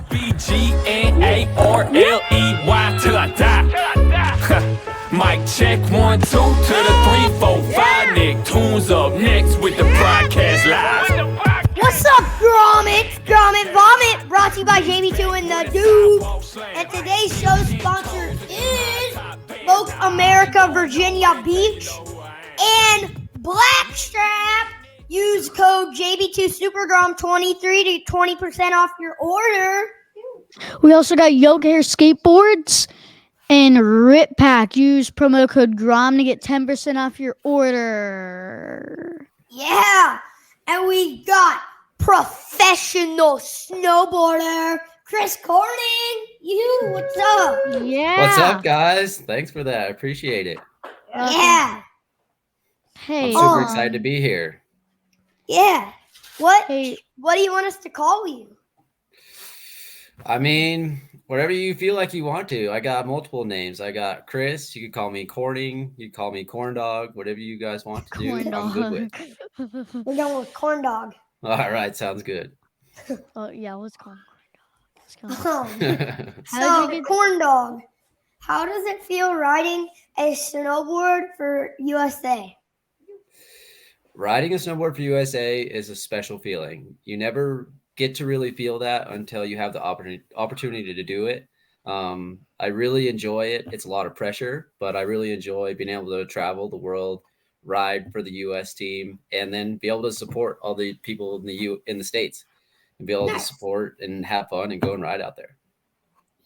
BGNARLEY till I die. Mic check 1 2 to the 3 4 5. Nick Tunes up next with the broadcast live. What's up, Grommet? Grommet Vommit, brought to you by JB2 and the Dude. And today's show sponsor is Oak America, Virginia Beach, and Blackstrap. Use code JB2 Supergrom 23 to 20% off your order. We also got Yoga Hair Skateboards and Rip Pack. Use promo code GROM to get 10% off your order. Yeah, and we got professional snowboarder Chris Corning. What's up? Yeah. What's up, guys? Thanks for that. I appreciate it. Yeah. Hey. I'm super excited to be here. Yeah. What do you want us to call you? I mean, whatever you feel like you want to. I got multiple names. I got Chris. You could call me Corning. You could call me Corn Dog. Whatever you guys want to do, I'm good with. We're going with Corn Dog. All right, sounds good. Oh yeah, let's call him Corn Dog. So, Corn Dog, how does it feel riding a snowboard for USA? Riding a snowboard for USA is a special feeling. You never get to really feel that until you have the opportunity to do it. I really enjoy it. It's a lot of pressure, but I really enjoy being able to travel the world, ride for the US team, and then be able to support all the people in the States and be able to support and have fun and go and ride out there.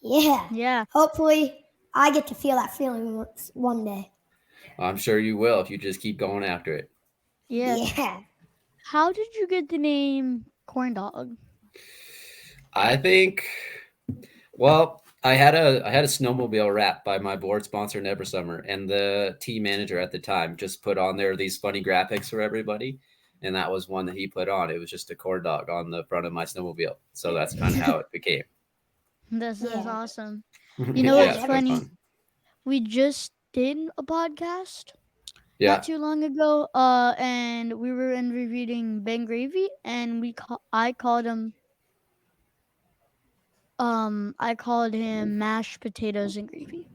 Yeah. Hopefully I get to feel that feeling one day. I'm sure you will if you just keep going after it. Yeah. How did you get the name Corn Dog? I think, well, I had a snowmobile wrap by my board sponsor, Never Summer, and the team manager at the time just put on there these funny graphics for everybody, and that was one that he put on. It was just a corn dog on the front of my snowmobile, so that's kind of how it became. This is awesome. You know what's funny? We just did a podcast not too long ago, and we were reviewing Ben Gravy, and I called him mashed potatoes and gravy.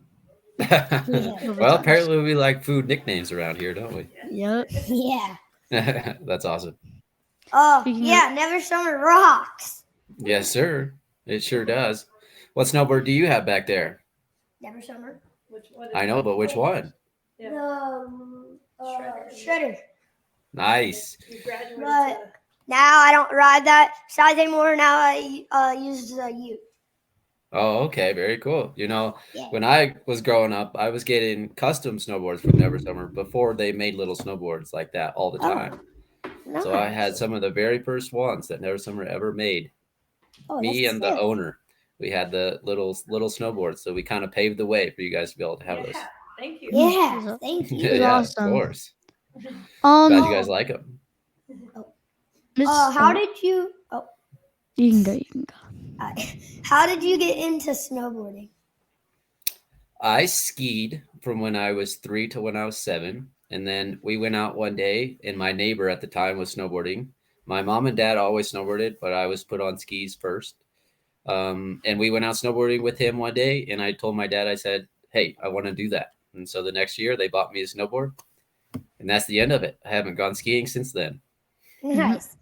Well, apparently we like food nicknames around here, don't we? Yep. Yeah. That's awesome. Oh, yeah, Never Summer rocks. Yes, sir. It sure does. What snowboard do you have back there? Never Summer. I know, but which one? Shredder. Nice. But now I don't ride that size anymore. Now I use the Ute. Oh, okay. Very cool. You know, when I was growing up, I was getting custom snowboards from Never Summer before they made little snowboards like that all the time. Nice. So I had some of the very first ones that Never Summer ever made. Me and the owner, we had the little snowboards. So we kind of paved the way for you guys to be able to have those. Thank you. Yeah, thank you. Yeah, awesome. Of course. Glad you guys like them. How did you? Oh, you can go. How did you get into snowboarding? I skied from when I was 3 to when I was 7. And then we went out one day, and my neighbor at the time was snowboarding. My mom and dad always snowboarded, but I was put on skis first. And we went out snowboarding with him one day, and I told my dad, I said, hey, I want to do that. And so the next year they bought me a snowboard, and that's the end of it. I haven't gone skiing since then. Nice.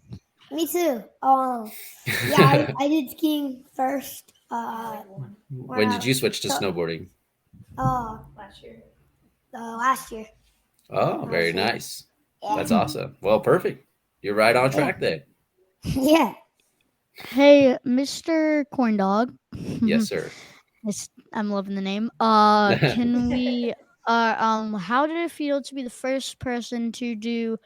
Me too. Yeah, I did skiing first. When did you switch to snowboarding? Last year. Last year. Oh, very nice. Yeah. That's awesome. Well, perfect. You're right on track then. Yeah. Hey, Mr. Corn Dog. Yes, sir. I'm loving the name. Can we? How did it feel to be the first person to do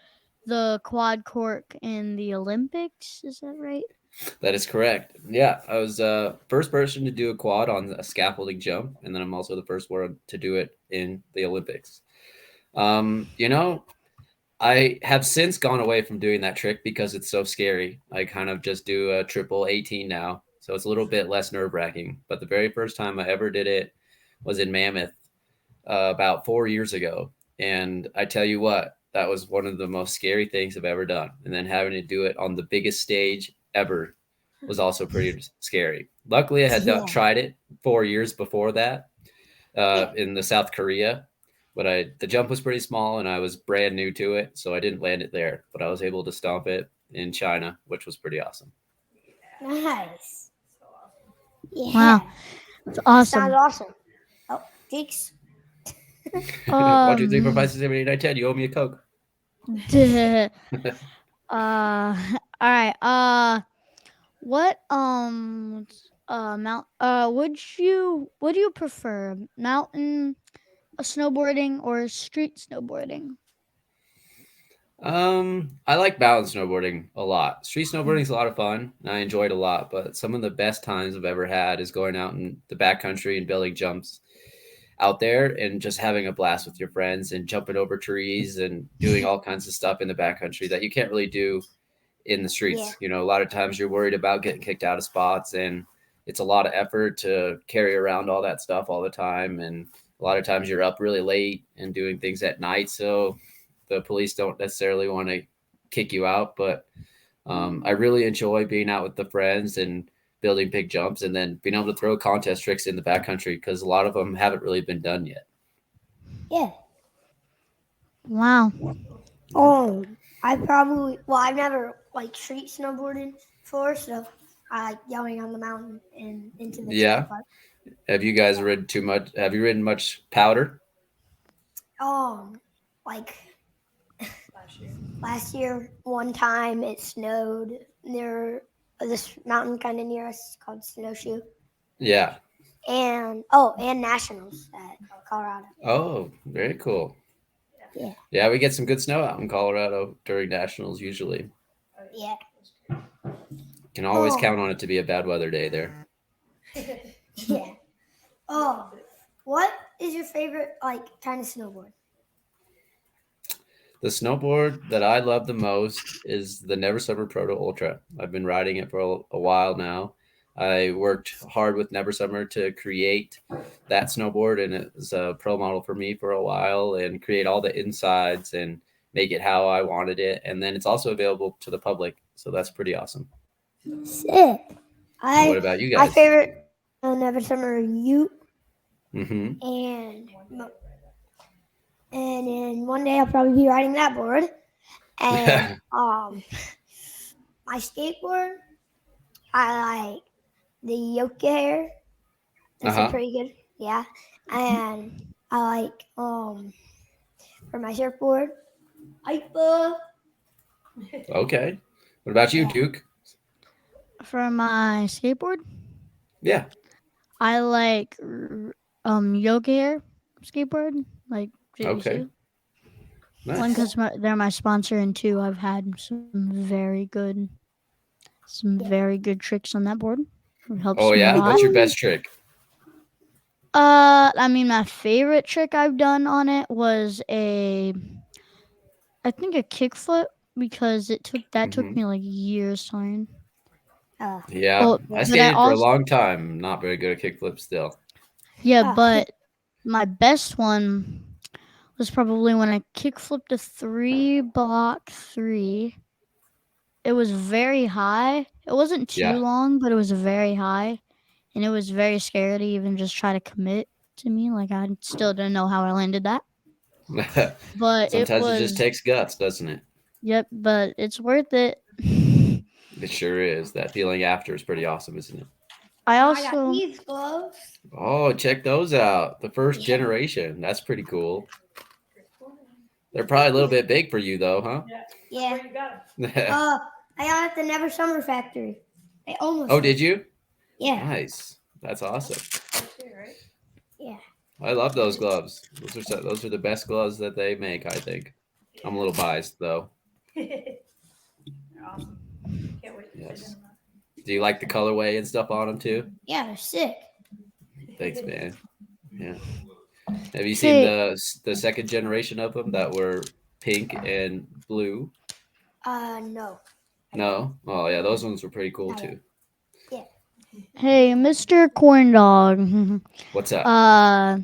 the quad cork in the Olympics? Is that right? That is correct. Yeah, I was first person to do a quad on a scaffolding jump, and then I'm also the first one to do it in the Olympics. You know, I have since gone away from doing that trick because it's so scary. I kind of just do a triple 18 now, so it's a little bit less nerve-wracking. But the very first time I ever did it was in Mammoth about 4 years ago, and I tell you what, that was one of the most scary things I've ever done. And then having to do it on the biggest stage ever was also pretty scary. Luckily, I had tried it 4 years before that in the South Korea, but the jump was pretty small and I was brand new to it, so I didn't land it there. But I was able to stomp it in China, which was pretty awesome. Nice. Yeah. Wow, that's awesome. Sounds awesome. Oh, Deeks. 1, 2, 3, 4, 5, 6, 7, 8, 9, 10. You owe me a Coke. All right. What would you prefer, mountain snowboarding or street snowboarding? I like mountain snowboarding a lot. Street snowboarding is a lot of fun, and I enjoy it a lot. But some of the best times I've ever had is going out in the backcountry and building jumps out there, and just having a blast with your friends and jumping over trees and doing all kinds of stuff in the backcountry that you can't really do in the streets. A lot of times you're worried about getting kicked out of spots, and it's a lot of effort to carry around all that stuff all the time. And a lot of times you're up really late and doing things at night, so the police don't necessarily want to kick you out. But I really enjoy being out with the friends and building big jumps, and then being able to throw contest tricks in the backcountry, because a lot of them haven't really been done yet. Yeah. Wow. I've never street snowboarded before, so I like going on the mountain and into the Yeah. park. Have you guys ridden too much? Have you ridden much powder? Like last year, one time it snowed near this mountain kind of near us called Snowshoe. Yeah. And nationals at Colorado. Oh, very cool. Yeah. Yeah, we get some good snow out in Colorado during nationals usually. Yeah. Can always count on it to be a bad weather day there. Yeah. What is your favorite kind of snowboard? The snowboard that I love the most is the Never Summer Proto Ultra. I've been riding it for a while now. I worked hard with Never Summer to create that snowboard, and it was a pro model for me for a while, and create all the insides and make it how I wanted it. And then it's also available to the public, so that's pretty awesome. Sick. What about you guys? My favorite Never Summer Ute. Mm-hmm. And then one day I'll probably be riding that board. And my skateboard, I like the yoke hair. That's pretty good. Yeah. And I like for my surfboard, Hyper. Okay. What about you, Duke? For my skateboard, Yeah. I like yoga hair skateboard, like JVC. Okay. Nice. One, because they're my sponsor, and two, I've had some very good tricks on that board. It helps me a lot. What's your best trick? My favorite trick I've done on it was I think a kickflip, because it took me like years to learn. Yeah, I skated for a long time. Not very good at kickflip still. Yeah, but my best one was probably when I kickflipped a 3-block 3. It was very high. It wasn't too long, but it was very high. And it was very scary to even just try to commit to me. Like, I still didn't know how I landed that. But sometimes it just takes guts, doesn't it? Yep, but it's worth it. It sure is. That feeling after is pretty awesome, isn't it? I got these gloves. Oh, check those out. The first generation. That's pretty cool. They're probably a little bit big for you, though, huh? Yeah. Where you got them? I got it at the Never Summer factory. I almost. Oh, did you? Yeah. Nice. That's awesome. Yeah. I love those gloves. Those are the best gloves that they make, I think. I'm a little biased, though. Awesome. Can't wait to yes. Do you like the colorway and stuff on them, too? Yeah, they're sick. Thanks, man. Yeah. Have you seen the second generation of them that were pink and blue? No. No? Oh, yeah, those ones were pretty cool, too. Yeah. Hey, Mr. Corn Dog. What's up?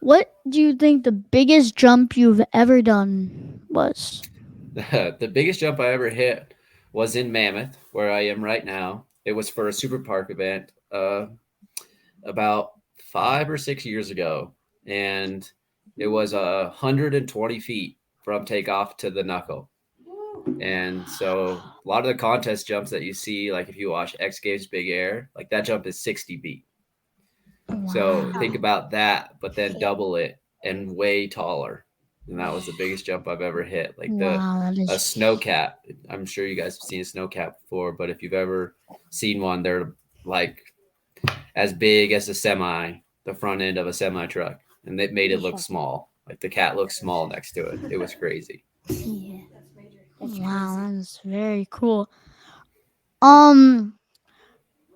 What do you think the biggest jump you've ever done was? The biggest jump I ever hit was in Mammoth, where I am right now. It was for a super park event about 5 or 6 years ago, and it was 120 feet from takeoff to the knuckle. And so a lot of the contest jumps that you see, like if you watch X Games Big Air, like that jump is 60 feet. So think about that, but then double it and way taller. And that was the biggest jump I've ever hit. Like a snow cap. I'm sure you guys have seen a snow cap before, but if you've ever seen one, they're like as big as the front end of a semi truck, and they made it look small. Like the cat looks small next to it. It was crazy. Yeah. Wow, that's very cool.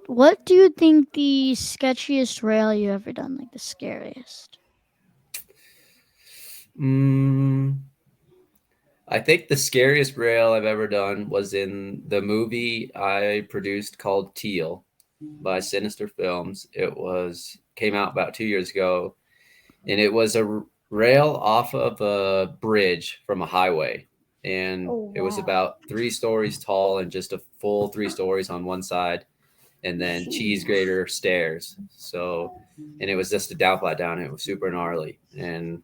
What do you think the sketchiest rail you ever done? Like the scariest? I think the scariest rail I've ever done was in the movie I produced called Teal by Sinister Films. It came out about 2 years ago, and it was a rail off of a bridge from a highway. And it was about 3 stories tall and just a full 3 stories on one side, and then cheese grater stairs. So, and it was just a down flat down. It was super gnarly, and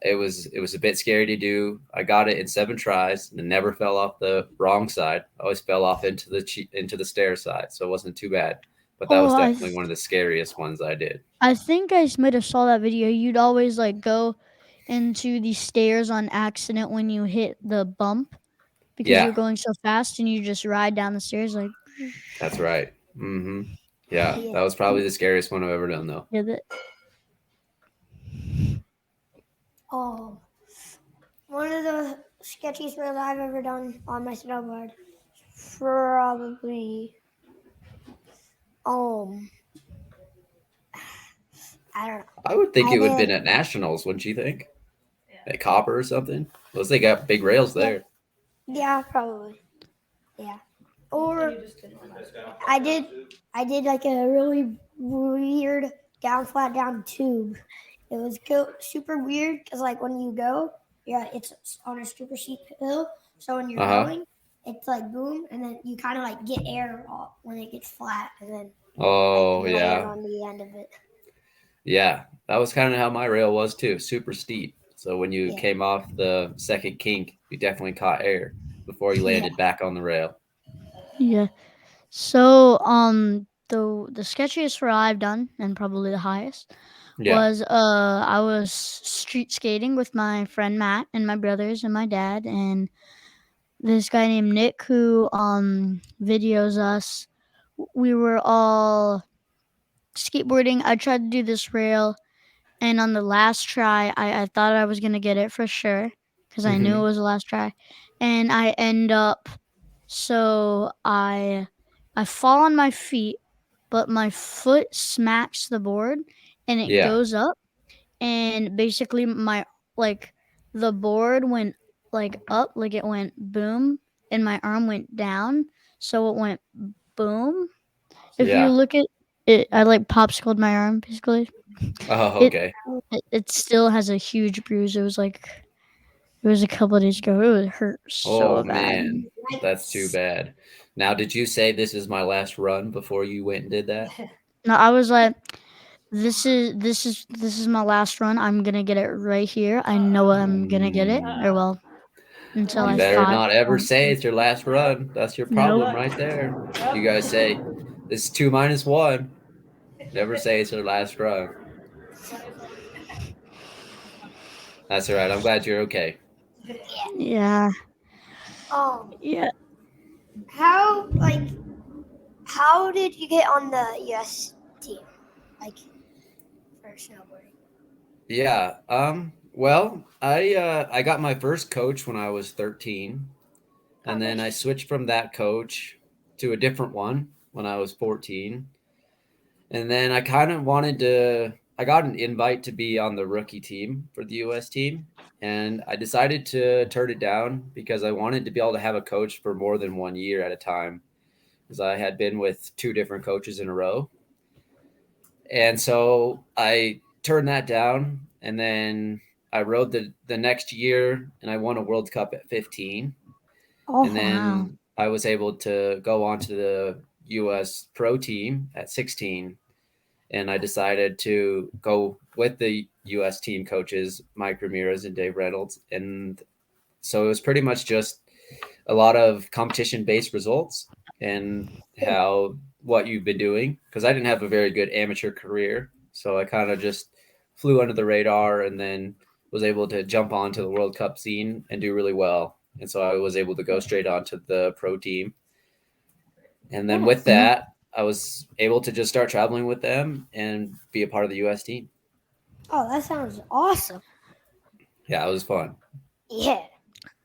it was a bit scary to do. I got it in 7 tries and never fell off the wrong side. I always fell off into the stair side, so it wasn't too bad. But that was definitely one of the scariest ones I did. I think I might have saw that video. You'd always like go into the stairs on accident when you hit the bump because you're going so fast, and you just ride down the stairs like. That's right. Yeah, that was probably the scariest one I've ever done, though. One of the sketchiest rails I've ever done on my snowboard, probably, I don't know. I would think it would have been at Nationals, wouldn't you think? At Copper or something? Those they got big rails there. Yeah, probably. Yeah. Or I did like a really weird down flat down tube. It was super weird because like when you go, it's on a super steep hill. So when you're going, it's like boom, and then you kind of like get air off when it gets flat, and then land on the end of it. Yeah, that was kind of how my rail was too, super steep. So when you came off the second kink, you definitely caught air before you landed back on the rail. Yeah. So the sketchiest rail I've done, and probably the highest, was I was street skating with my friend Matt and my brothers and my dad and this guy named Nick who videos us. We were all skateboarding. I tried to do this rail, and on the last try, I thought I was gonna get it for sure because I knew it was the last try, and I end up. So I fall on my feet, but my foot smacks the board, and it goes up, and basically the board went up, like it went boom, and my arm went down, so it went boom. If you look at it, I popsicled my arm basically. Oh, okay. It still has a huge bruise. It was a couple of days ago. It would hurt so bad. Man, that's too bad. Now, did you say this is my last run before you went and did that? No, I was like, this is my last run. I'm gonna get it right here. I know I'm gonna get it. Or until you better not ever say it's your last run. That's your problem right there. You guys say this is 2 minus 1. Never say it's your last run. That's all right. I'm glad you're okay. Yeah. Yeah. How did you get on the US team, for snowboarding? Yeah. Well, I got my first coach when I was 13, and then I switched from that coach to a different one when I was 14, and then I kind of I got an invite to be on the rookie team for the US team, and I decided to turn it down because I wanted to be able to have a coach for more than 1 year at a time, because I had been with 2 different coaches in a row. And so I turned that down, and then I rode the next year, and I won a World Cup at 15. And then I was able to go on to the U.S. pro team at 16, and I decided to go with the U.S. team coaches, Mike Ramirez and Dave Reynolds. And so it was pretty much just a lot of competition-based results and what you've been doing, because I didn't have a very good amateur career. So I kind of just flew under the radar and then was able to jump onto the World Cup scene and do really well. And so I was able to go straight onto the pro team. And then with that, I was able to just start traveling with them and be a part of the U.S. team. Oh, that sounds awesome. Yeah, it was fun. Yeah.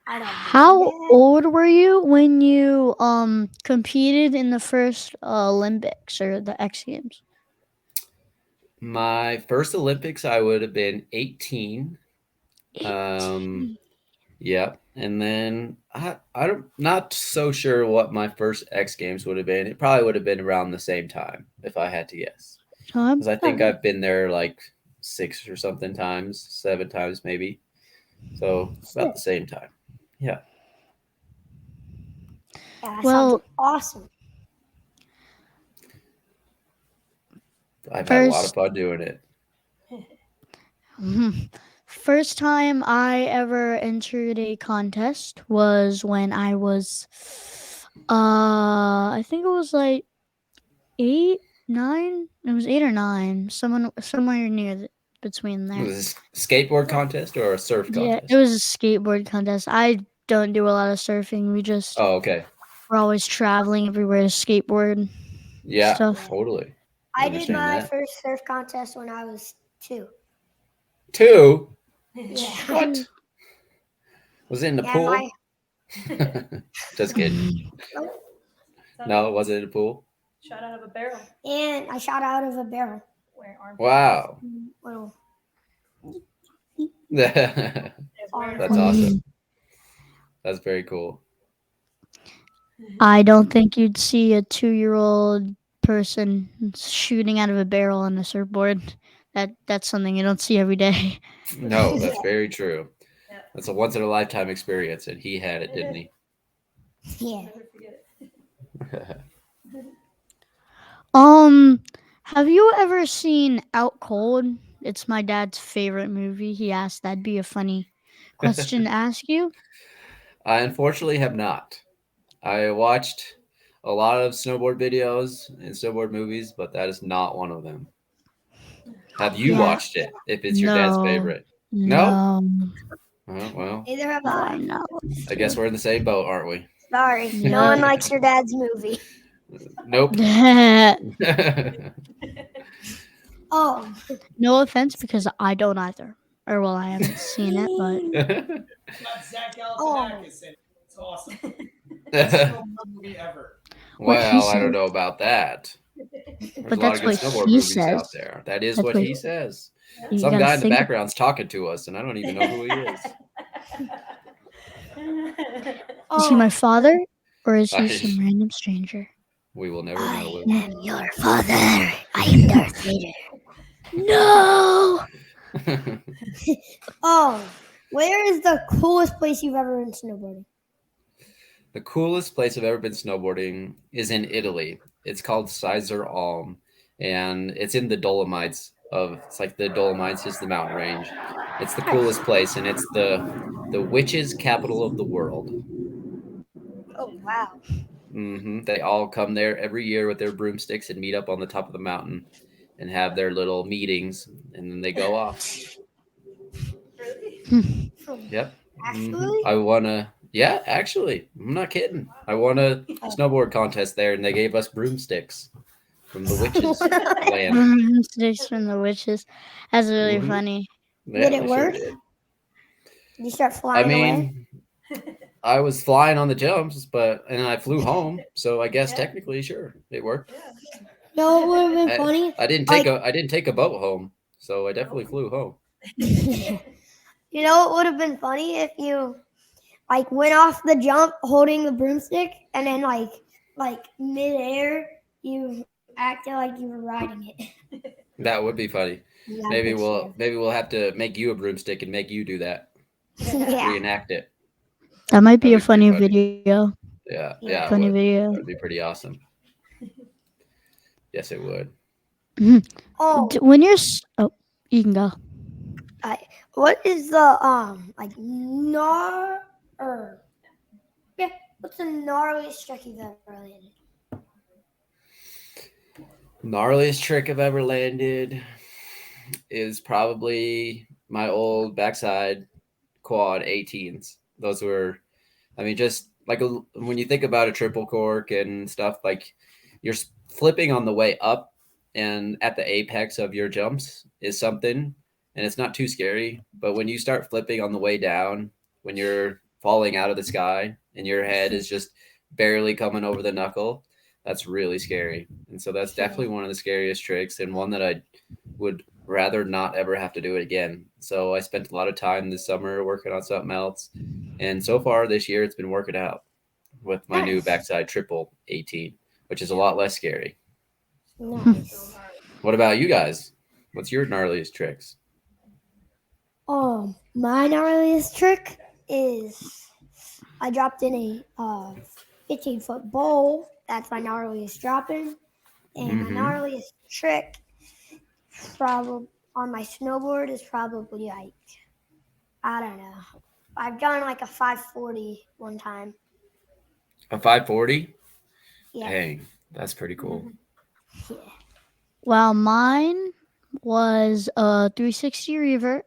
How old were you when you competed in the first Olympics or the X Games? My first Olympics, I would have been 18. 18. Yeah. And then I'm not so sure what my first X Games would have been. It probably would have been around the same time, if I had to guess. Because I think I've been there like 6 or something times, 7 times maybe. So about the same time. Yeah. That sounds awesome. I've had a lot of fun doing it. First time I ever entered a contest was when I was, I think it was like 8, 9. It was 8 or 9. Somewhere near between there. Was it a skateboard contest or a surf contest? Yeah, it was a skateboard contest. I don't do a lot of surfing. We just okay. We're always traveling everywhere to skateboard. Yeah, stuff. Totally. I did my first surf contest when I was 2. 2? Yeah. What? Was it in the pool? Just kidding. No, it wasn't in the pool. Shot out of a barrel. And I shot out of a barrel. Wow. Well, That's awesome. That's very cool. I don't think you'd see a 2-year-old person shooting out of a barrel on a surfboard. That's something you don't see every day. No, that's very true. That's a once in a lifetime experience, and he had it, didn't he? Yeah. Have you ever seen Out Cold? It's my dad's favorite movie. He asked that'd be a funny question to ask you. I unfortunately have not. I watched a lot of snowboard videos and snowboard movies, but that is not one of them. Have you watched it? If it's your dad's favorite? No? Oh, well. Neither have I. No. I guess we're in the same boat, aren't we? Sorry. No one likes your dad's movie. Nope. Oh. No offense, because I don't either. Or, well, I haven't seen it, but... Zach Galifianakis in it. It's awesome. Best movie ever. Well, I don't know about that. But that's what he says. Out there. That is what he says. Some guy in the background's talking to us, and I don't even know who he is. Is he my father, or is he some random stranger? We will never know. I am your father. I am Darth Vader. No! Oh, where is the coolest place you've ever been snowboarding? The coolest place I've ever been snowboarding is in Italy. It's called Sizer Alm, and it's in the Dolomites. It's like the Dolomites is the mountain range. It's the coolest place, and it's the witches' capital of the world. Oh, wow. Mm-hmm. They all come there every year with their broomsticks and meet up on the top of the mountain and have their little meetings, and then they go off. Really? Yep. Actually? Mm-hmm. I won a... Yeah, actually. I'm not kidding. I won a snowboard contest there, and they gave us broomsticks from the witches' land. Broomsticks from the witches. That's really funny. Yeah, did it work? Sure did. Did you start flying away? I was flying on the jumps, and I flew home, so I guess technically, sure, it worked. No, it would have been funny. I didn't take a boat home, so I definitely flew home. You know, it would have been funny if you went off the jump holding the broomstick, and then like midair you acted like you were riding it. That would be funny. Yeah, maybe we'll have to make you a broomstick and make you do that. Yeah. Reenact it. That might be a funny video. Yeah. Funny video. That would be pretty awesome. Yes, it would. Oh, When you're you can go. what is the like or yeah? What's the gnarliest trick you've ever landed? Gnarliest trick I've ever landed is probably my old backside quad 18s. Those were, I mean, just like when you think about a triple cork and stuff, like you're flipping on the way up and at the apex of your jumps is something, and it's not too scary. But when you start flipping on the way down, when you're falling out of the sky and your head is just barely coming over the knuckle, that's really scary. And so that's definitely one of the scariest tricks, and one that I would rather not ever have to do it again. So I spent a lot of time this summer working on something else. And so far this year, it's been working out with my new backside triple 18, which is a lot less scary. Nice. What about you guys? What's your gnarliest tricks? My gnarliest trick is I dropped in a 15-foot bowl. That's my gnarliest dropping. And my gnarliest trick probably on my snowboard is probably like, I don't know. I've done like a 540 one time. A 540? Yeah. Dang, that's pretty cool. Yeah. Well, mine was a 360 revert.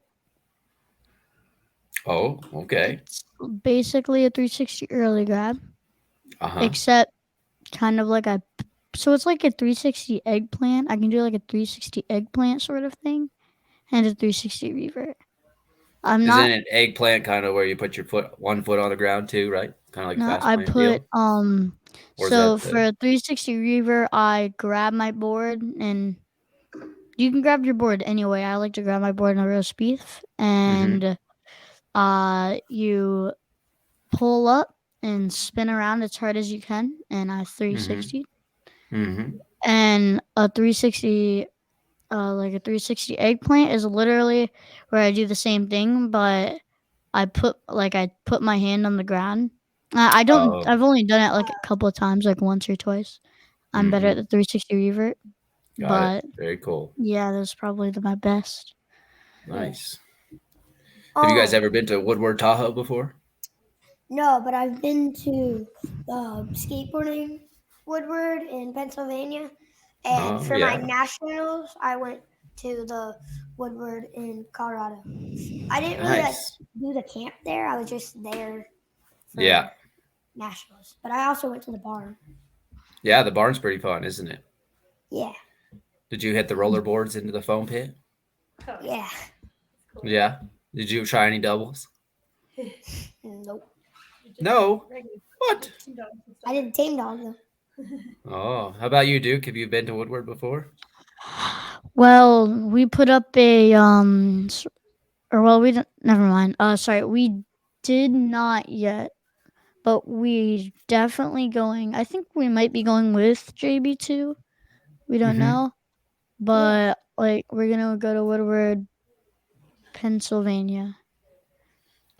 Oh, okay. It's basically a 360 early grab, Uh-huh. except kind of like so it's like a 360 eggplant. I can do like a 360 eggplant sort of thing, and a 360 revert. Isn't an eggplant kind of where you put your one foot on the ground too, right? Kind of like a fast I plant put deal? So for a 360 revert, I grab my board, and you can grab your board anyway. I like to grab my board in a real speed, and you pull up and spin around as hard as you can, and I 360. And a 360, like a 360 eggplant is literally where I do the same thing, but I put my hand on the ground. I don't. I've only done it like a couple of times, like once or twice. I'm better at the 360 revert. Got it. Very cool. Yeah, that's probably my best. Nice. Have you guys ever been to Woodward Tahoe before? No, but I've been to skateboarding Woodward in Pennsylvania. And for my nationals, I went to the Woodward in Colorado. I didn't really do the camp there. I was just there for nationals. But I also went to the barn. Yeah, the barn's pretty fun, isn't it? Yeah. Did you hit the rollerboards into the foam pit? Yeah. Cool. Yeah. Did you try any doubles? Nope. No? What? I didn't tame dog though. Oh, how about you, Duke? Have you been to Woodward before? Well, we put up a we didn't. Never mind. Sorry, we did not yet, but we definitely going. I think we might be going with JB2. We don't know, but like we're gonna go to Woodward, Pennsylvania.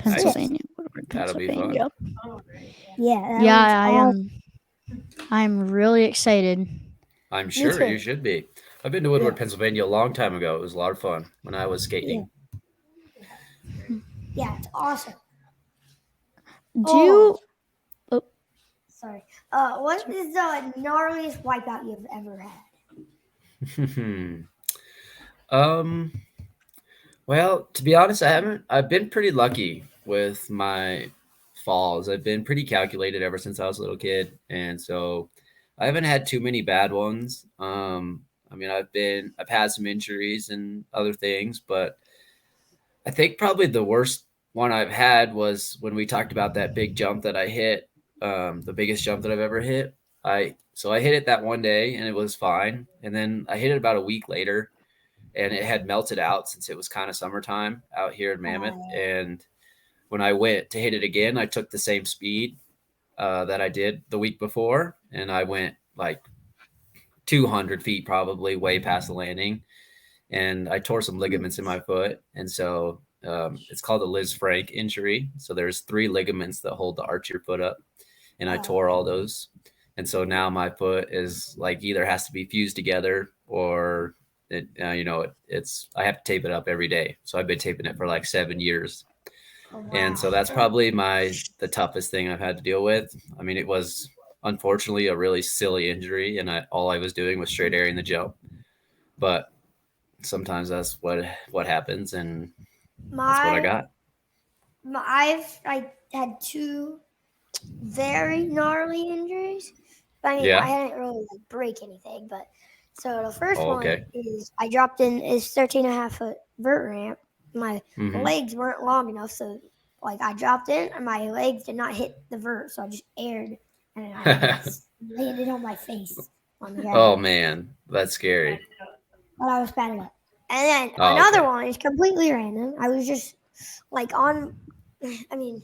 Woodward, that'll be fun. Yeah, I'm really excited. I'm sure you should be. I've been to Woodward, Pennsylvania a long time ago. It was a lot of fun when I was skating. Yeah, it's awesome. Sorry. What is the gnarliest wipeout you've ever had? Well, to be honest, I've been pretty lucky with my falls. I've been pretty calculated ever since I was a little kid, and so I haven't had too many bad ones. I mean, I've had some injuries and other things, but I think probably the worst one I've had was when we talked about that big jump that I hit, the biggest jump that I've ever hit. So I hit it that one day and it was fine. And then I hit it about a week later and it had melted out since it was kind of summertime out here in Mammoth. And when I went to hit it again, I took the same speed that I did the week before. And I went like 200 feet, probably way past the landing. And I tore some ligaments in my foot. And so it's called a Liz Frank injury. So there's 3 ligaments that hold the arch of your foot up. And I tore all those. And so now my foot is like either has to be fused together or it, it's I have to tape it up every day. So I've been taping it for like 7 years. Oh, wow. And so that's probably the toughest thing I've had to deal with. I mean, it was unfortunately a really silly injury, and all I was doing was straight airing the jump. But sometimes that's what happens, and that's what I got. I've had 2 very gnarly injuries. I mean, I didn't really break anything, but so the first one is I dropped in is 13.5-foot vert ramp. My legs weren't long enough, so like I dropped in and my legs did not hit the vert, so I just aired and I landed on my face on the ground. Oh man, that's scary. But I was padded up. And then another one is completely random. I was just like I mean,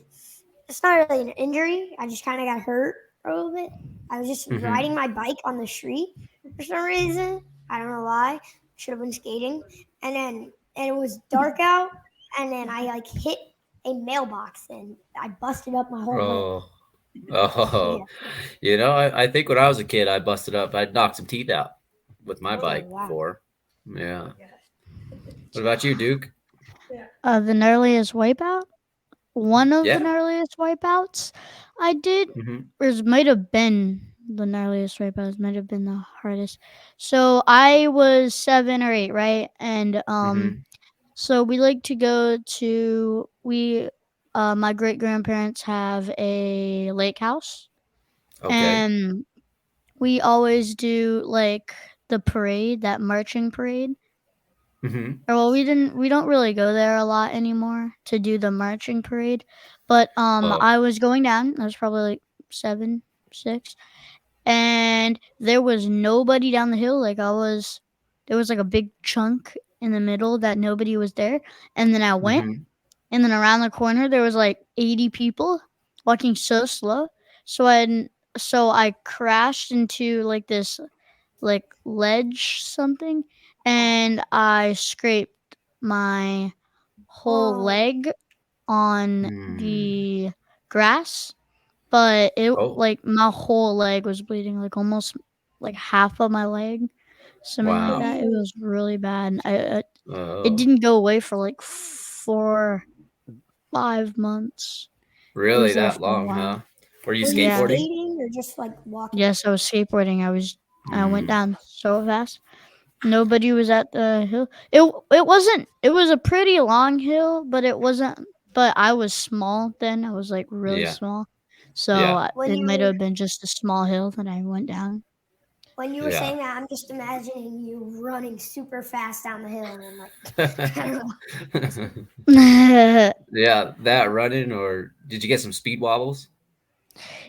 it's not really an injury. I just kind of got hurt a little bit. I was just riding my bike on the street for some reason. I don't know why. Should have been skating. And it was dark out. And then I like hit a mailbox and I busted up my whole leg. Oh, yeah. I think when I was a kid, I knocked some teeth out with my bike before. Yeah. What about you, Duke? The gnarliest wipeout? One of the gnarliest wipeouts I did, or might have been the gnarliest wipeouts, might have been the hardest. So I was 7 or 8, right? And so we like to go to my great grandparents have a lake house, and we always do like the parade, that marching parade. Well, we don't really go there a lot anymore to do the marching parade, but I was going down. I was probably like 7, 6, and there was nobody down the hill. There was like a big chunk in the middle that nobody was there, and then I went, and then around the corner there was like 80 people walking so slow. So I crashed into like this like ledge something, and I scraped my whole leg on the grass, but it like my whole leg was bleeding, like almost like half of my leg, something like that. It was really bad. It didn't go away for like 4, 5 months. Really, that long, huh? Were you skateboarding? Or just like walking? Yes, I was skateboarding. I went down so fast. Nobody was at the hill. It was a pretty long hill, but it wasn't. But I was small then. I was like really small, so it might have been just a small hill that I went down. When you were saying that, I'm just imagining you running super fast down the hill, and I'm like, I don't know. Yeah, that running, or did you get some speed wobbles?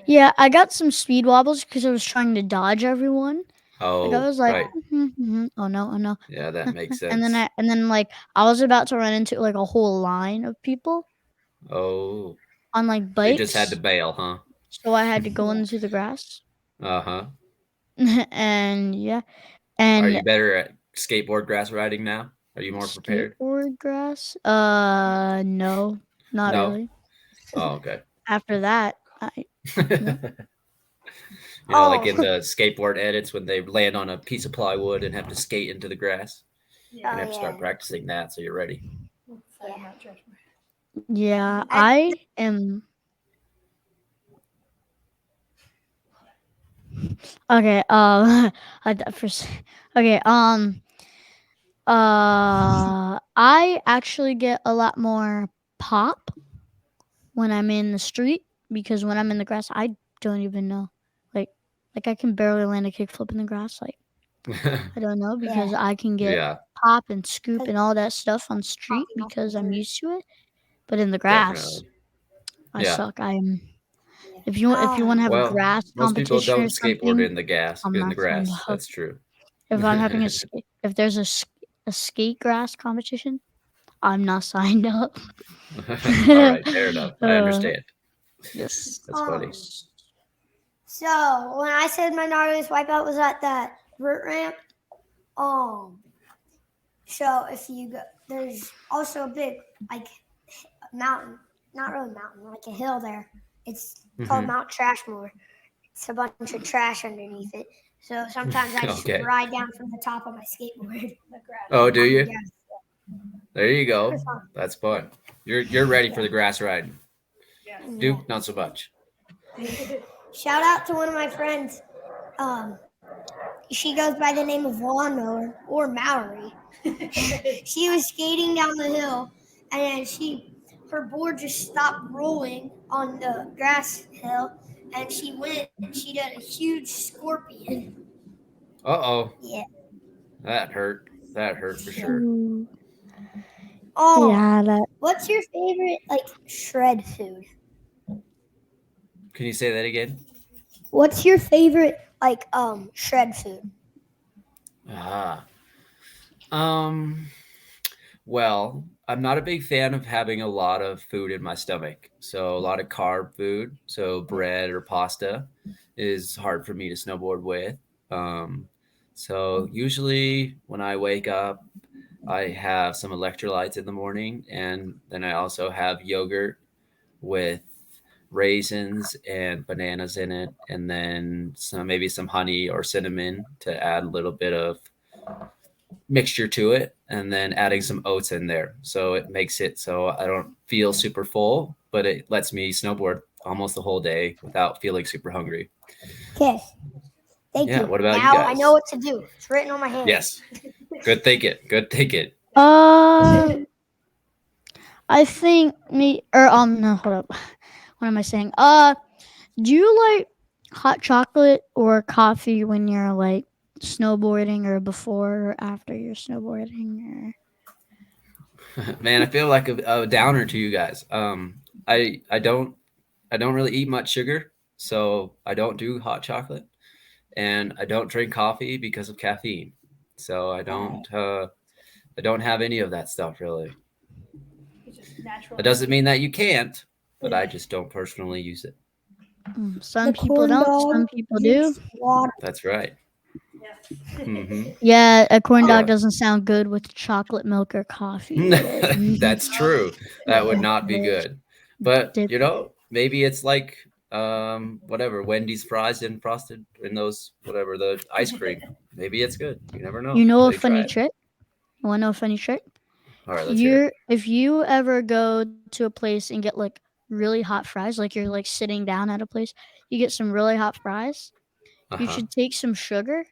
Yeah, I got some speed wobbles because I was trying to dodge everyone. Oh, like I was like, right. Oh no. Yeah, that makes sense. and then like I was about to run into like a whole line of people. Oh. On like bikes. You just had to bail, huh? So I had to go into the grass. Uh-huh. And and are you better at skateboard grass riding now? Are you more prepared? Skateboard grass? No, not really. Oh, okay. After that, like in the skateboard edits when they land on a piece of plywood and have to skate into the grass. You have to start practicing that so you're ready. Yeah, I am. Okay. I actually get a lot more pop when I'm in the street, because when I'm in the grass, I don't even know. Like I can barely land a kickflip in the grass. Like I don't know, because I can get pop and scoop and all that stuff on street because I'm used to it. But in the grass, I suck. If you want to have a grass competition, most people don't or skateboard in the grass. That's true. If I'm having if there's a skate grass competition, I'm not signed up. All right, fair enough. I understand. Yes, that's funny. So when I said my gnarliest wipeout was at that vert ramp, so if you go, there's also a big like mountain, not really mountain, like a hill there. It's called Mount Trashmore, it's a bunch of trash underneath it. So sometimes I just Okay. ride down from the top of my skateboard. Oh, do you? Yes. There you Super go. fun. That's fun. You're ready for the grass ride. Yes. Duke, not so much. Shout out to one of my friends. She goes by the name of Lawnmower or Mallory. She was skating down the hill, and then her board just stopped rolling on the grass hill, and she went and she did a huge scorpion. Uh-oh. Yeah. That hurt. That hurt for Yeah. sure. Ooh, Oh, yeah, that what's your favorite shred food? Can you say that again? What's your favorite shred food? Ah. Um, well, I'm not a big fan of having a lot of food in my stomach. So a lot of carb food, so bread or pasta is hard for me to snowboard with. Um, so usually when I wake up, I have some electrolytes in the morning, and then I also have yogurt with raisins and bananas in it, and then maybe some honey or cinnamon to add a little bit of mixture to it, and then adding some oats in there. So it makes it so I don't feel super full, but it lets me snowboard almost the whole day without feeling super hungry. Okay. Thank Yeah, you. what about you Now I guys? know what to do. It's written on my hand. Yes. Good thinking. Good thinking. I think me or no, hold up. What am I saying? Do you like hot chocolate or coffee when you're snowboarding or before or after you're snowboarding Man, I feel like a downer to you guys. I don't really eat much sugar, so I don't do hot chocolate, and I don't drink coffee because of caffeine. So I don't have any of that stuff really. It's just natural. That doesn't mean that you can't, but I just don't personally use it. some people don't, some people do. Water. That's right. Yeah. Hmm. Yeah, a corn dog Yeah. doesn't sound good with chocolate milk or coffee. would it? That's true. That would not be good. But Dip. maybe it's like whatever, Wendy's fries and frosted in those whatever the ice cream. Maybe it's good. You never know. You know a They try funny it. trick? You want to know a funny trick? All right, let's hear it. If you ever go to a place and get really hot fries, like you're sitting down at a place, you get some really hot fries. You Uh-huh. should take some sugar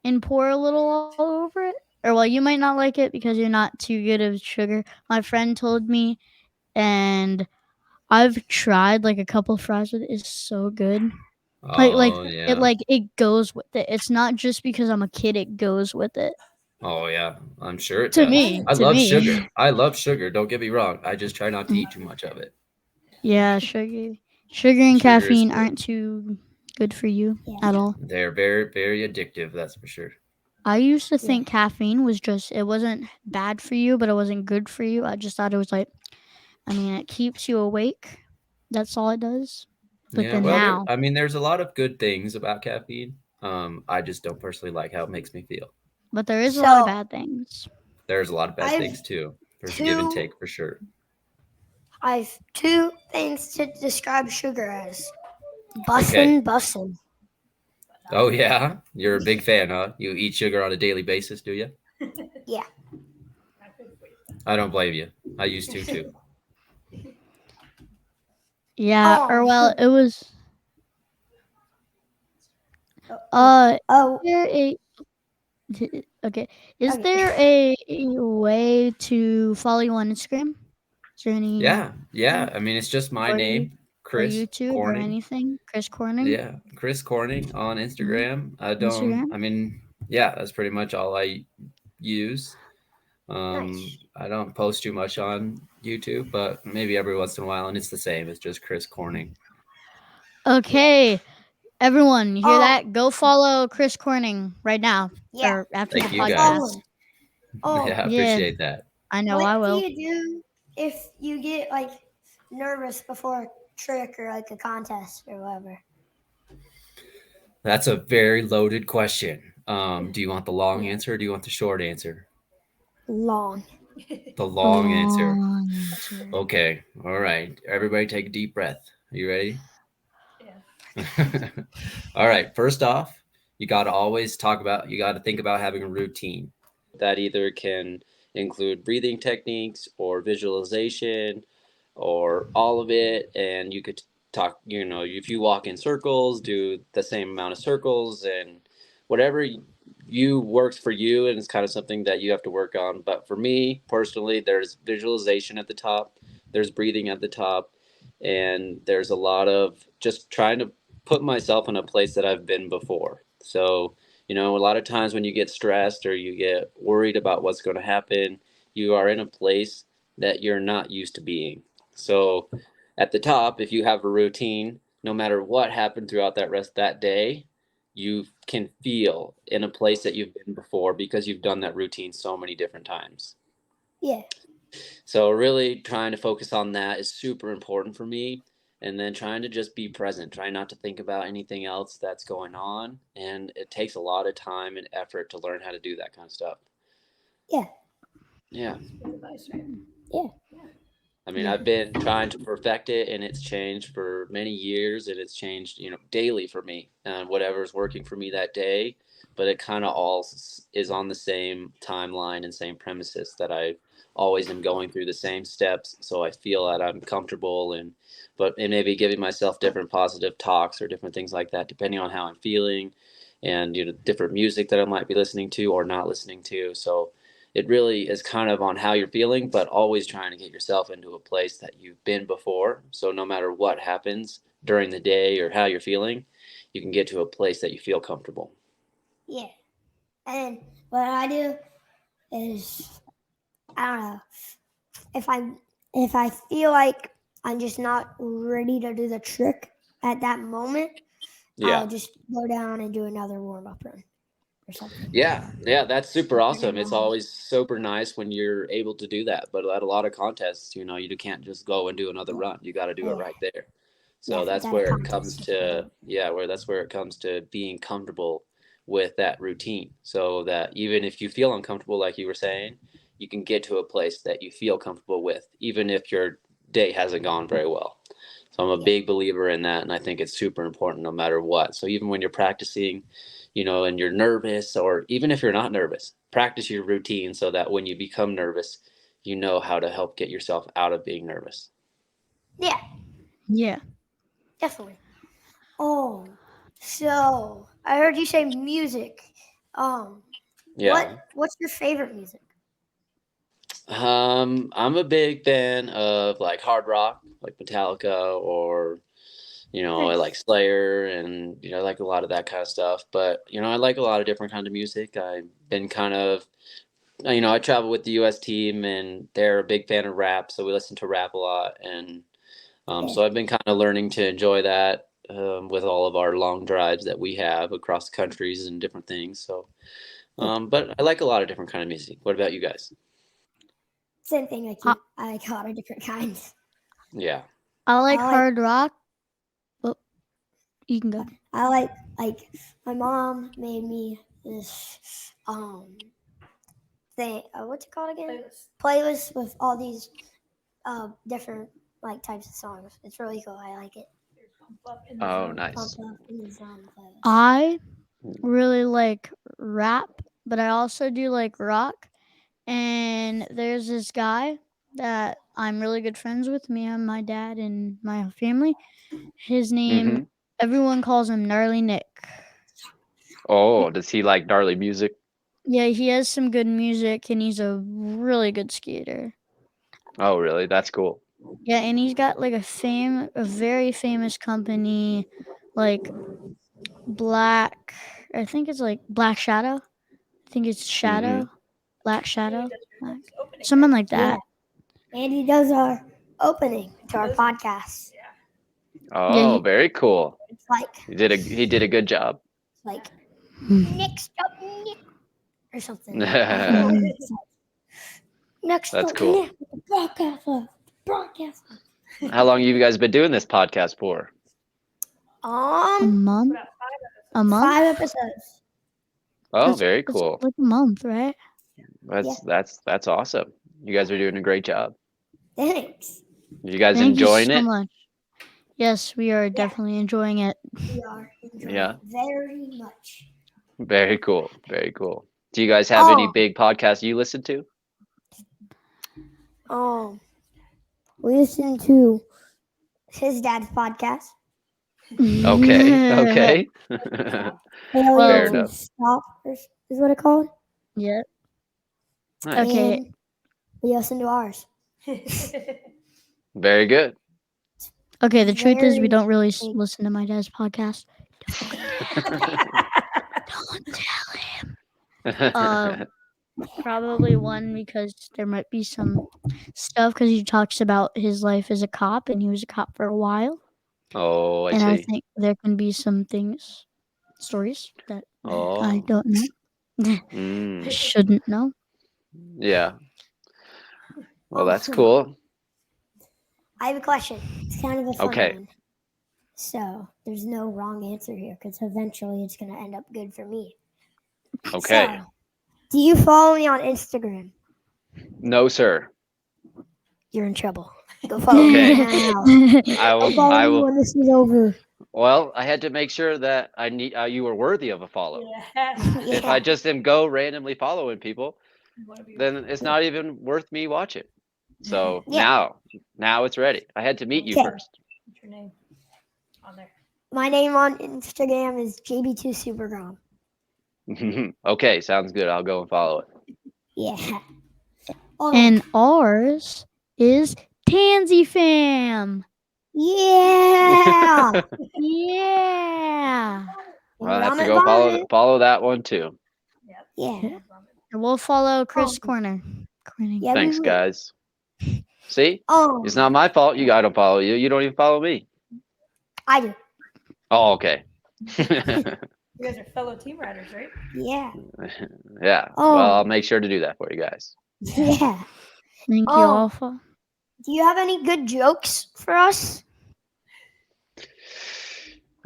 and pour a little all over it. Or well, you might not like it because you're not too good of sugar. My friend told me, and I've tried a couple fries with it. It's so good. Oh yeah. It goes with it. It's not just because I'm a kid. It goes with it. Oh yeah. I'm sure it To does. me, I to love me. sugar. I love sugar. Don't get me wrong. I just try not to eat too much of it. Yeah, sugar and Sugar is caffeine good. aren't too good for you at all. They're very, very addictive, that's for sure. I used to think caffeine was it wasn't bad for you, but it wasn't good for you. I just thought it was it keeps you awake. That's all it does. But Yeah, then well, now, there's a lot of good things about caffeine. I just don't personally like how it makes me feel. but there is a lot of bad things. There's a lot of bad I've things too. There's a give and two- take for sure. I have two things to describe sugar as. Bussin', bussin'. Oh yeah, you're a big fan, huh? You eat sugar on a daily basis, do you? Yeah. I don't blame you. I used to too. Yeah, or Oh. well, it was. Oh, There a okay? Is Okay. there a way to follow you on Instagram? Is there any Yeah. I mean, it's just my or name, or Chris YouTube or Corning. anything? Chris Corning, Yeah, Chris Corning on Instagram. Instagram. I mean, yeah, that's pretty much all I use. Nice. I don't post too much on YouTube, but maybe every once in a while, and it's the same. It's just Chris Corning. Okay, everyone, you hear Oh. that? Go follow Chris Corning right now Yeah. or after Thank the you, podcast. guys. Oh, Yeah, I Yeah. appreciate that. I know I what will. do you do if you get nervous before a trick or a contest or whatever? That's a very loaded question. Do you want the long answer or do you want the short answer? Long. The long answer. Long answer. Okay. All right. Everybody take a deep breath. Are you ready? Yeah. All right. First off, you got to think about having a routine. That either can include breathing techniques or visualization or all of it. And you could talk, if you walk in circles, do the same amount of circles and whatever you works for you. And it's kind of something that you have to work on. But for me personally, there's visualization at the top, there's breathing at the top, and there's a lot of just trying to put myself in a place that I've been before. So, a lot of times when you get stressed or you get worried about what's going to happen, you are in a place that you're not used to being. So at the top, if you have a routine, no matter what happened throughout that day, you can feel in a place that you've been before because you've done that routine so many different times. Yeah. So really trying to focus on that is super important for me. And then trying to just be present, try not to think about anything else that's going on. And it takes a lot of time and effort to learn how to do that kind of stuff. Yeah. Yeah. Yeah. I mean, I've been trying to perfect it, and it's changed for many years, and it's changed, daily for me and whatever's working for me that day. But it kind of all is on the same timeline and same premises that I always am going through the same steps. So I feel that I'm comfortable and maybe giving myself different positive talks or different things like that, depending on how I'm feeling and, different music that I might be listening to or not listening to. So it really is kind of on how you're feeling, but always trying to get yourself into a place that you've been before. So no matter what happens during the day or how you're feeling, you can get to a place that you feel comfortable. Yeah. And what I do is, I don't know, if I feel like I'm just not ready to do the trick at that moment, I'll just go down and do another warm-up run or something. Yeah, that's super awesome. It's always super nice when you're able to do that. But at a lot of contests, you can't just go and do another run. You got to do it right there. So that's where it comes to, that's where it comes to being comfortable with that routine. So that even if you feel uncomfortable, like you were saying, you can get to a place that you feel comfortable with, even if your day hasn't gone very well. So I'm a big believer in that. And I think it's super important no matter what. So even when you're practicing, and you're nervous, or even if you're not nervous, practice your routine so that when you become nervous, you know how to help get yourself out of being nervous. Yeah. Yeah. Definitely. Oh, so I heard you say music. What's your favorite music? I'm a big fan of like hard rock, like Metallica, or I like Slayer, and I like a lot of that kind of stuff. But I like a lot of different kinds of music. I've been kind of I travel with the U.S. team, and they're a big fan of rap, so we listen to rap a lot. And so I've been kind of learning to enjoy that with all of our long drives that we have across countries and different things. So, but I like a lot of different kind of music. What about you guys? Same thing like you. I like a lot of different kinds. Yeah. I like hard rock. Well, you can go. I like my mom made me this thing. What's it called again? Playlist with all these different types of songs. It's really cool. I like it. Oh, nice. I really like rap, but I also do like rock. And there's this guy that I'm really good friends with, me and my dad and my family. His name, everyone calls him Gnarly Nick. Oh, does he like gnarly music? Yeah, he has some good music, and he's a really good skater. Oh, really? That's cool. Yeah, and he's got like a very famous company, like I think it's like Black Shadow. I think it's Shadow. Black Shadow. Someone like that. Yeah. And he does our opening to our podcast. Oh, very cool. It's like he did a good job. Like next up Nick or something. Next That's up cool. Nick, the broadcast. How long have you guys been doing this podcast for? A month. 5 episodes. Oh, very cool. It's like a month, right? That's awesome. You guys are doing a great job. Thanks. You guys enjoying it? Much. Yes, we are definitely enjoying it. We are enjoying Yeah. it very much. Very cool. Very cool. Do you guys have any big podcasts you listen to? We listen to his dad's podcast. Okay. Okay. Fair Failure to enough. Stop is what it's called. Yeah. Nice. Okay. And we listen to ours. Very good. Okay, the truth is we Very don't really big. listen to my dad's podcast. Don't tell him. Probably one because there might be some stuff because he talks about his life as a cop and he was a cop for a while. Oh, I And I see. think there can be some stories that I Oh. don't know. I Mm. shouldn't know. Yeah. Well, that's cool. I have a question. It's kind of a fun Okay. one. So there's no wrong answer here because eventually it's going to end up good for me. Okay. So, do you follow me on Instagram? No, sir. You're in trouble. Go follow Okay. me now. I I'll will. follow I you will. when this is over. Well, I had to make sure that you were worthy of a follow. If I just go randomly following people, then it's not even worth me watching. So Yeah. now it's ready. I had to meet you Okay. first. What's your name on there? My name on Instagram is JB2 Supergrom. Okay, sounds good. I'll go and follow it. Yeah. And ours is Tansey Fam. Yeah. Yeah. I'll have to Grommet go Vommit. follow that one too. Yeah. And we'll follow Chris Corner. Yeah. Thanks, we will. guys. See, Oh, it's not my fault. I don't follow you. You don't even follow me. I do. Oh, okay. You guys are fellow team riders, right? Yeah. Yeah. Oh. Well, I'll make sure to do that for you guys. Yeah. Thank you, Oh. Alpha. Do you have any good jokes for us?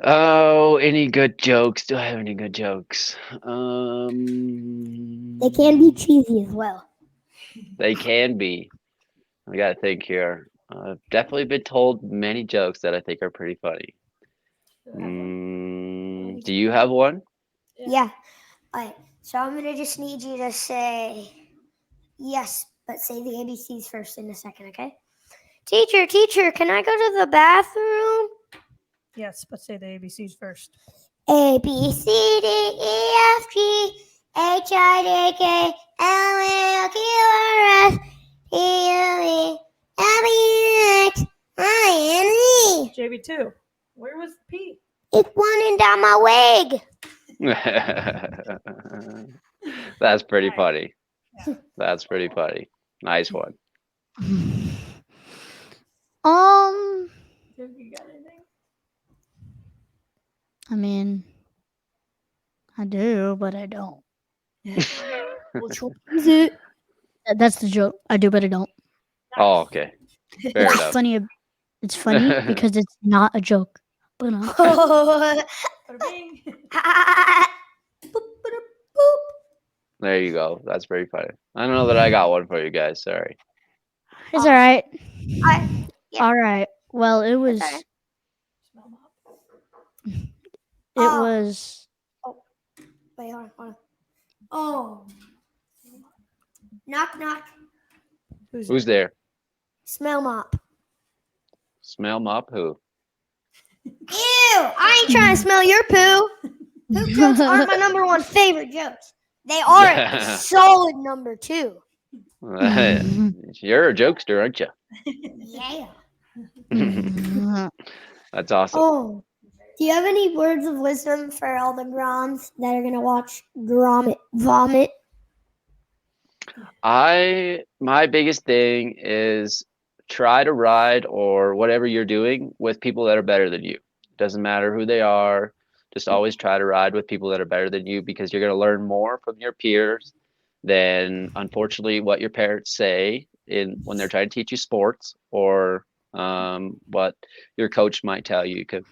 Oh, any good jokes? Do I have any good jokes? They can be cheesy as well. They can be. I gotta think here. I've definitely been told many jokes that I think are pretty funny. Do you have one? Yeah. All right. So I'm going to just need you to say yes, but say the ABCs first in a second, okay? Teacher, can I go to the bathroom? Yes, but say the ABCs first. A, B, C, D, E, F, G, H, I, J, K, L, M, Q, R, S, T, U, V, W, X, Y, and Z. JB2, where was the P? It's running down my wig. That's pretty funny. That's pretty funny. Nice one. You got anything? I mean, I do, but I don't. Which one is it? That's the joke. I do, but I don't. Oh, okay. Fair It's enough. funny. It's funny because it's not a joke. But Bada bing. There you go. That's pretty funny. I don't know that I got one for you guys. Sorry. it's all right. Yeah. All right. Well, it was. all right. Smell mop. It Oh. was. Wait, hold on. Oh. Knock, knock. Who's there? Smell mop. Smell mop? Who? Ew! I ain't trying to smell your poo. Poop jokes aren't my number one favorite jokes. They are a solid number two. You're a jokester, aren't you? Yeah. That's awesome. Oh. Do you have any words of wisdom for all the groms that are going to watch Grommet Vommit? My biggest thing is try to ride or whatever you're doing with people that are better than you. Doesn't matter who they are. Just always try to ride with people that are better than you because you're going to learn more from your peers than unfortunately what your parents say when they're trying to teach you sports or what your coach might tell you. Because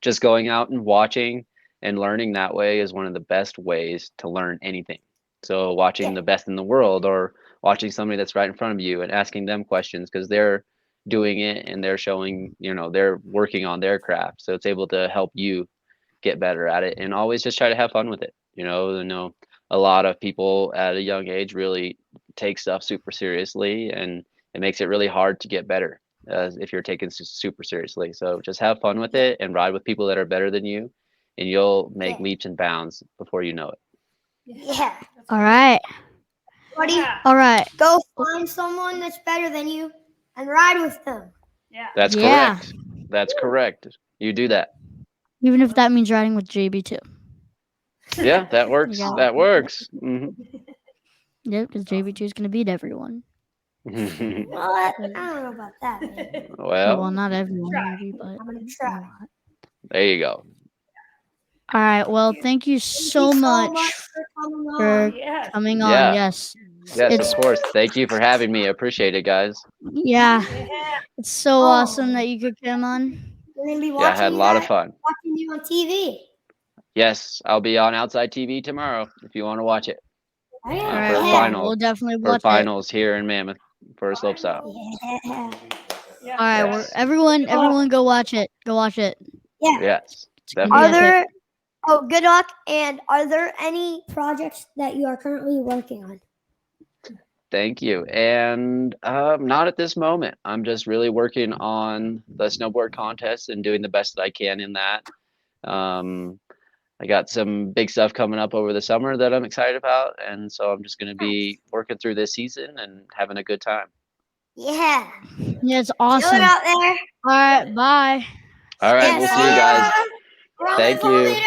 just going out and watching and learning that way is one of the best ways to learn anything. So watching the best in the world or watching somebody that's right in front of you and asking them questions because they're doing it, and they're showing, they're working on their craft. So it's able to help you get better at it, and always just try to have fun with it. A lot of people at a young age really take stuff super seriously, and it makes it really hard to get better if you're taken super seriously. So just have fun with it and ride with people that are better than you, and you'll make leaps and bounds before you know it. Yeah. All right. Buddy, All right. go find someone that's better than you and ride with them. Yeah. That's Yeah. correct. That's correct. You do that. Even if that means riding with JB too. Yeah, that works. Yeah. That works. Mhm. Yeah, because JB2 is going to beat everyone. Well, I don't know about that, man. Well, Well, not everyone, maybe, but I'm gonna a try. lot. there you go. All right. Well, thank you so much for coming on. for Yeah. coming on. Yeah. Yes. Yes, It's- of course. Thank you for having me. I appreciate it, guys. Yeah. Yeah. It's so awesome that you could come on. We're gonna be Yeah, I watching had a you lot of guys- fun. watching you on TV. Yes, I'll be on Outside TV tomorrow if you want to watch it. Oh, All yeah. right. for Well, final- we'll definitely For watch it. finals here in Mammoth for a slopestyle. Yeah. Yeah. All right. Yes. Everyone go watch it. Go watch it. Yeah. Yes, gonna be Are definitely. epic. there? Oh, good luck. And are there any projects that you are currently working on? Thank you. And not at this moment. I'm just really working on the snowboard contest and doing the best that I can in that. I got some big stuff coming up over the summer that I'm excited about. And so I'm just going to be working through this season and having a good time. Yeah. Yeah, it's Chill awesome. it out there. All right. Bye. All right, Yeah, we'll see you guys. Grommet Thank you. Vommit